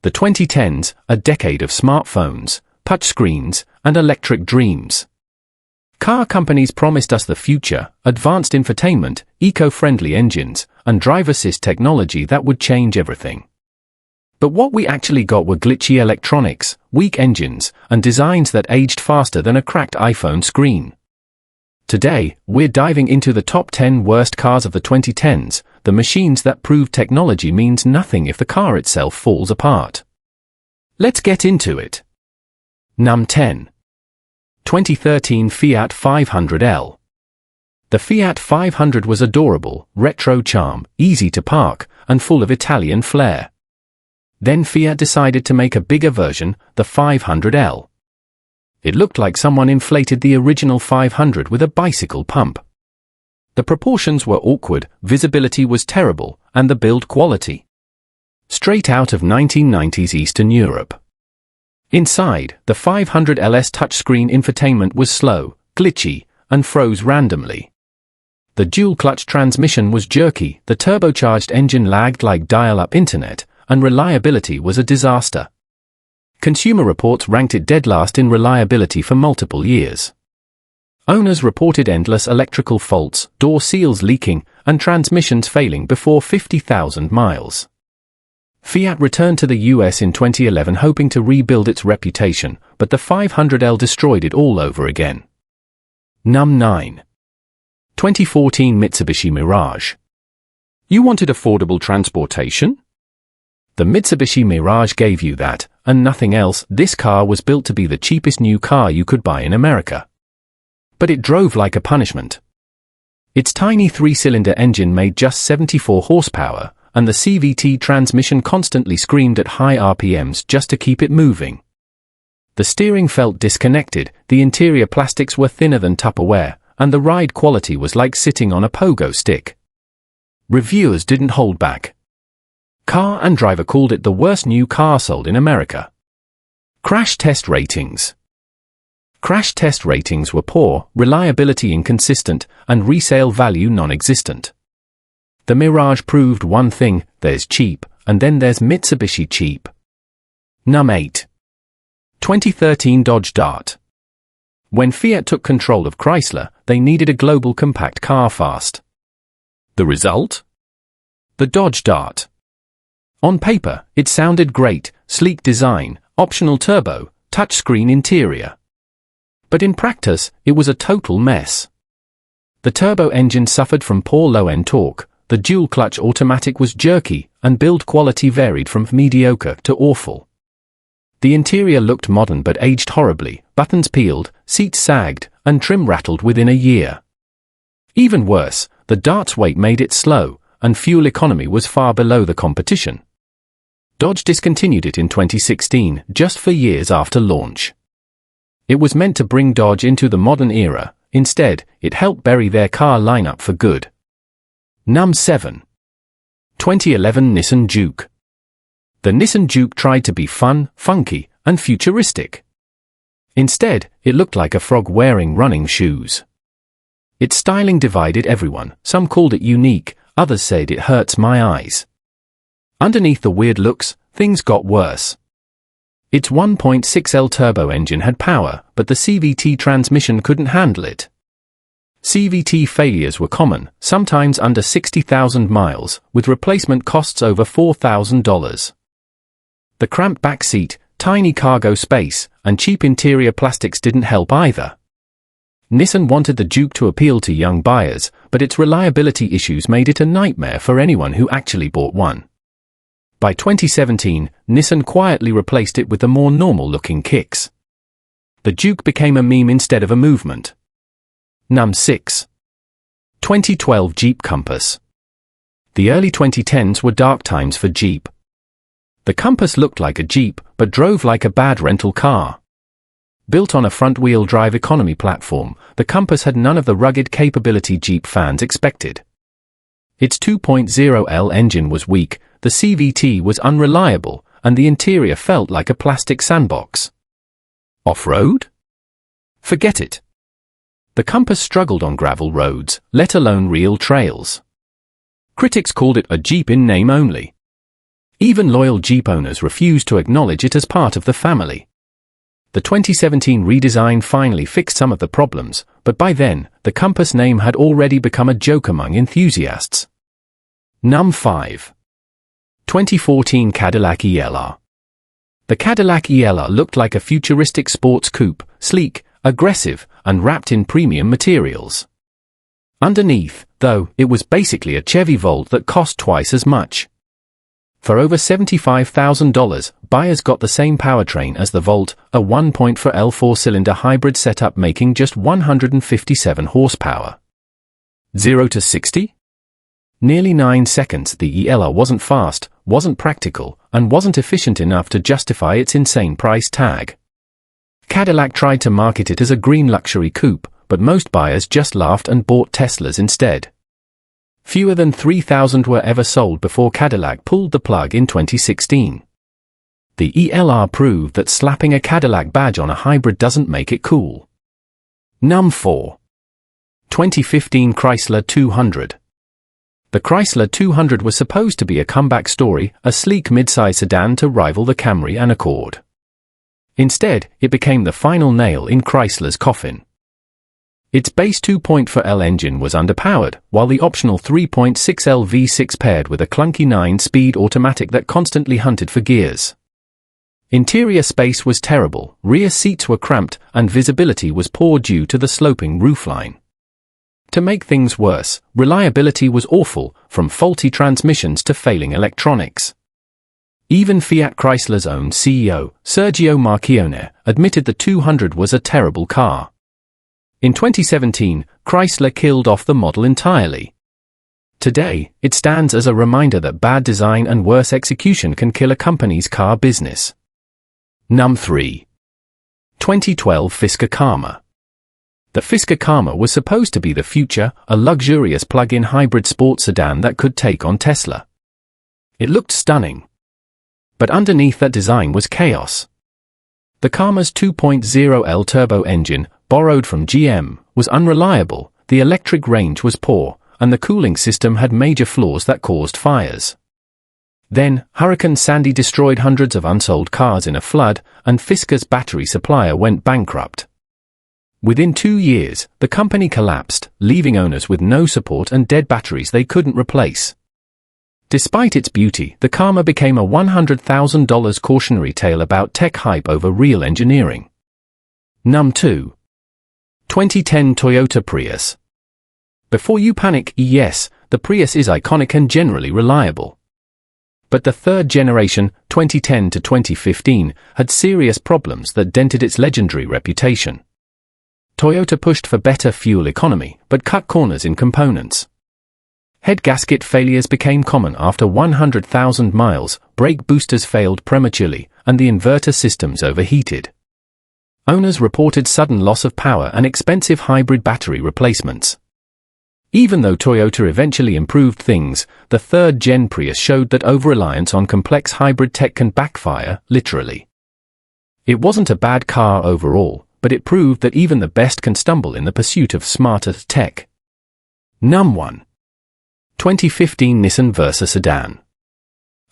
The 2010s, a decade of smartphones, touchscreens, and electric dreams. Car companies promised us the future, advanced infotainment, eco-friendly engines, and driver assist technology that would change everything. But what we actually got were glitchy electronics, weak engines, and designs that aged faster than a cracked iPhone screen. Today, we're diving into the top 10 worst cars of the 2010s, the machines that prove technology means nothing if the car itself falls apart. Let's get into it. Num 10. 2013 Fiat 500L. The Fiat 500 was adorable, retro charm, easy to park, and full of Italian flair. Then Fiat decided to make a bigger version, the 500L. It looked like someone inflated the original 500 with a bicycle pump. The proportions were awkward, visibility was terrible, and the build quality. Straight out of 1990s Eastern Europe. Inside, the 500L's touchscreen infotainment was slow, glitchy, and froze randomly. The dual-clutch transmission was jerky, the turbocharged engine lagged like dial-up internet, and reliability was a disaster. Consumer Reports ranked it dead last in reliability for multiple years. Owners reported endless electrical faults, door seals leaking, and transmissions failing before 50,000 miles. Fiat returned to the US in 2011 hoping to rebuild its reputation, but the 500L destroyed it all over again. Num 9. 2014 Mitsubishi Mirage. You wanted affordable transportation? The Mitsubishi Mirage gave you that, and nothing else. This car was built to be the cheapest new car you could buy in America. But it drove like a punishment. Its tiny 3-cylinder engine made just 74 horsepower, and the CVT transmission constantly screamed at high RPMs just to keep it moving. The steering felt disconnected, the interior plastics were thinner than Tupperware, and the ride quality was like sitting on a pogo stick. Reviewers didn't hold back. Car and Driver called it the worst new car sold in America. Crash test ratings. Crash test ratings were poor, reliability inconsistent, and resale value non-existent. The Mirage proved one thing: there's cheap, and then there's Mitsubishi cheap. Num 8. 2013 Dodge Dart. When Fiat took control of Chrysler, they needed a global compact car fast. The result? The Dodge Dart. On paper, it sounded great: sleek design, optional turbo, touchscreen interior. But in practice, it was a total mess. The turbo engine suffered from poor low-end torque, the dual-clutch automatic was jerky, and build quality varied from mediocre to awful. The interior looked modern but aged horribly, buttons peeled, seats sagged, and trim rattled within a year. Even worse, the Dart's weight made it slow, and fuel economy was far below the competition. Dodge discontinued it in 2016, just 4 years after launch. It was meant to bring Dodge into the modern era. Instead, it helped bury their car lineup for good. Num 7. 2011 Nissan Juke. The Nissan Juke tried to be fun, funky, and futuristic. Instead, it looked like a frog wearing running shoes. Its styling divided everyone. Some called it unique, others said it hurts my eyes. Underneath the weird looks, things got worse. Its 1.6L turbo engine had power, but the CVT transmission couldn't handle it. CVT failures were common, sometimes under 60,000 miles, with replacement costs over $4,000. The cramped back seat, tiny cargo space, and cheap interior plastics didn't help either. Nissan wanted the Juke to appeal to young buyers, but its reliability issues made it a nightmare for anyone who actually bought one. By 2017, Nissan quietly replaced it with the more normal-looking kicks. The Juke became a meme instead of a movement. Num 6. 2012 Jeep Compass. The early 2010s were dark times for Jeep. The Compass looked like a Jeep, but drove like a bad rental car. Built on a front-wheel drive economy platform, the Compass had none of the rugged capability Jeep fans expected. Its 2.0L engine was weak, the CVT was unreliable, and the interior felt like a plastic sandbox. Off-road? Forget it. The Compass struggled on gravel roads, let alone real trails. Critics called it a Jeep in name only. Even loyal Jeep owners refused to acknowledge it as part of the family. The 2017 redesign finally fixed some of the problems, but by then, the Compass name had already become a joke among enthusiasts. Num. 5. 2014 Cadillac ELR. The Cadillac ELR looked like a futuristic sports coupe, sleek, aggressive, and wrapped in premium materials. Underneath, though, it was basically a Chevy Volt that cost twice as much. For over $75,000, buyers got the same powertrain as the Volt, a 1.4L four-cylinder hybrid setup making just 157 horsepower. 0 to 60? Nearly 9 seconds. The ELR wasn't fast, wasn't practical, and wasn't efficient enough to justify its insane price tag. Cadillac tried to market it as a green luxury coupe, but most buyers just laughed and bought Teslas instead. Fewer than 3,000 were ever sold before Cadillac pulled the plug in 2016. The ELR proved that slapping a Cadillac badge on a hybrid doesn't make it cool. Num. 4. 2015 Chrysler 200. The Chrysler 200 was supposed to be a comeback story, a sleek midsize sedan to rival the Camry and Accord. Instead, it became the final nail in Chrysler's coffin. Its base 2.4L engine was underpowered, while the optional 3.6L V6 paired with a clunky 9-speed automatic that constantly hunted for gears. Interior space was terrible, rear seats were cramped, and visibility was poor due to the sloping roofline. To make things worse, reliability was awful, from faulty transmissions to failing electronics. Even Fiat Chrysler's own CEO, Sergio Marchionne, admitted the 200 was a terrible car. In 2017, Chrysler killed off the model entirely. Today, it stands as a reminder that bad design and worse execution can kill a company's car business. Num. 3. 2012 Fisker Karma. The Fisker Karma was supposed to be the future, a luxurious plug-in hybrid sports sedan that could take on Tesla. It looked stunning. But underneath that design was chaos. The Karma's 2.0L turbo engine, borrowed from GM, was unreliable, the electric range was poor, and the cooling system had major flaws that caused fires. Then, Hurricane Sandy destroyed hundreds of unsold cars in a flood, and Fisker's battery supplier went bankrupt. Within 2 years, the company collapsed, leaving owners with no support and dead batteries they couldn't replace. Despite its beauty, the Karma became a $100,000 cautionary tale about tech hype over real engineering. Num. 2. 2010 Toyota Prius. Before you panic, yes, the Prius is iconic and generally reliable. But the third generation, 2010 to 2015, had serious problems that dented its legendary reputation. Toyota pushed for better fuel economy, but cut corners in components. Head gasket failures became common after 100,000 miles, brake boosters failed prematurely, and the inverter systems overheated. Owners reported sudden loss of power and expensive hybrid battery replacements. Even though Toyota eventually improved things, the third-gen Prius showed that over-reliance on complex hybrid tech can backfire, literally. It wasn't a bad car overall, but it proved that even the best can stumble in the pursuit of smarter tech. Num. 1. 2015 Nissan Versa Sedan.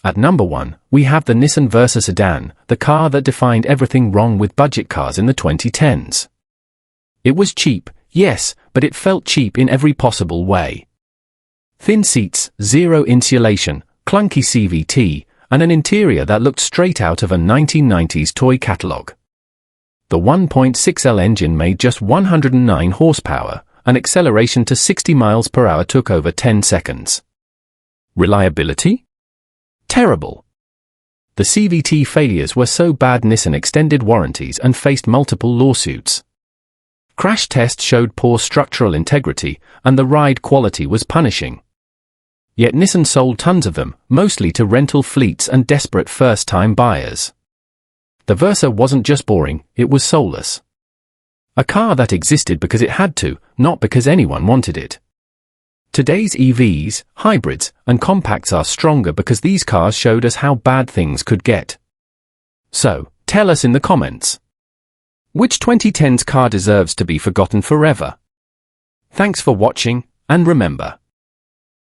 At number 1, we have the Nissan Versa Sedan, the car that defined everything wrong with budget cars in the 2010s. It was cheap, yes, but it felt cheap in every possible way. Thin seats, zero insulation, clunky CVT, and an interior that looked straight out of a 1990s toy catalog. The 1.6L engine made just 109 horsepower, and acceleration to 60 miles per hour took over 10 seconds. Reliability? Terrible. The CVT failures were so bad Nissan extended warranties and faced multiple lawsuits. Crash tests showed poor structural integrity, and the ride quality was punishing. Yet Nissan sold tons of them, mostly to rental fleets and desperate first-time buyers. The Versa wasn't just boring, it was soulless. A car that existed because it had to, not because anyone wanted it. Today's EVs, hybrids, and compacts are stronger because these cars showed us how bad things could get. So, tell us in the comments. Which 2010s car deserves to be forgotten forever? Thanks for watching, and remember,